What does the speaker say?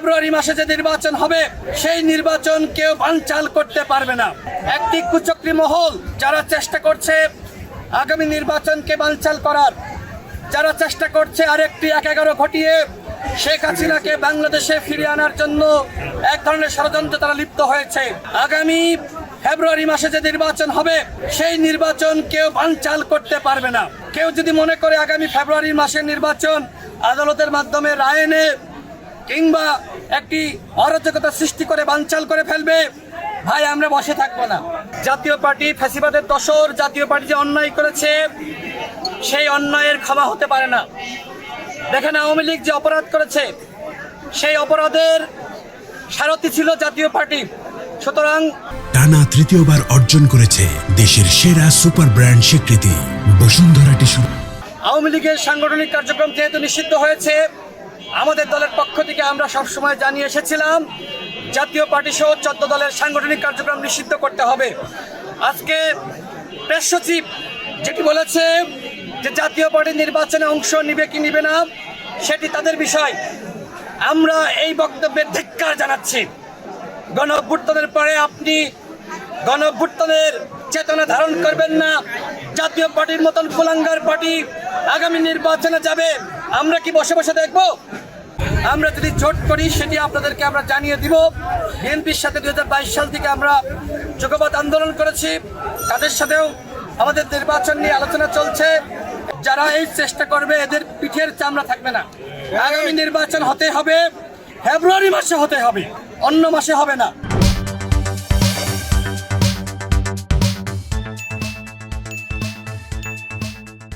ফেব্রুয়ারি মাসে যে নির্বাচন হবে সেই নির্বাচন কেউ বানচাল করতে পারবে না। একটি কুচক্রী মহল যারা চেষ্টা করছে আগামী নির্বাচনকে বানচাল করার, যারা চেষ্টা করছে আরেকটি ১/১১ ঘটিয়ে শেখ হাসিনাকে বাংলাদেশে ফিরিয়ে আনার জন্য এক ধরনের ষড়যন্ত্রে তারা লিপ্ত হয়েছে। আগামী ফেব্রুয়ারি মাসে যে নির্বাচন হবে সেই নির্বাচন কেউ বানচাল করতে পারবে না। কেউ যদি মনে করে আগামী ফেব্রুয়ারি মাসের নির্বাচন আদালতের মাধ্যমে রায় এনে কিংবা একটি অরাজকতা সৃষ্টি করে বানচাল করে ফেলবে, ভাই আমরা বসে থাকবো না। জাতীয় পার্টি ফ্যাসিবাদের দোসর, জাতীয় পার্টি যে অন্যায় করেছে সেই অন্যায়ের ক্ষমা হতে পারে না। দেখেন আওয়ামী লীগ যে অপরাধ করেছে সেই অপরাধের সারথি ছিল জাতীয় পার্টি। সুতরাং টানা তৃতীয়বার অর্জন করেছে দেশের সেরা সুপার ব্র্যান্ড স্বীকৃতি বসুন্ধরা টিস্যু। আওয়ামী লীগের সাংগঠনিক কার্যক্রম যেহেতু নিষিদ্ধ হয়েছে, আমাদের দলের পক্ষ থেকে আমরা সবসময় জানিয়ে এসেছিলাম জাতীয় পার্টি সহ 14 দলের সাংগঠনিক কার্যক্রম নিষিদ্ধ করতে হবে। আজকে প্রেস সচিব যেটি বলেছে যে জাতীয় পার্টি নির্বাচনে অংশ নিবে কি নিবে না সেটি তাদের বিষয়। আমরা এই বক্তব্যের ধিক্কার জানাচ্ছি। গণ অভ্যুত্থানের পরে আপনি গণ অভ্যুত্থানের চেতনা ধারণ করবেন না, জাতীয় পার্টির মতন কুলাঙ্গার পার্টি আগামী নির্বাচনে যাবে। আমরা কি বসে বসে দেখব? আমরা যদি জোট করি সেটি আপনাদেরকে আমরা জানিয়ে দিব। বিএনপির সাথে 2022 সাল থেকে আমরা যুগপৎ আন্দোলন করেছি, তাদের সাথেও আমাদের নির্বাচন নিয়ে আলোচনা চলছে। যারা এই চেষ্টা করবে এদের পিঠের চামড়া থাকবে না। আগামী নির্বাচন হতে হবে, ফেব্রুয়ারি মাসে হতে হবে, অন্য মাসে হবে না।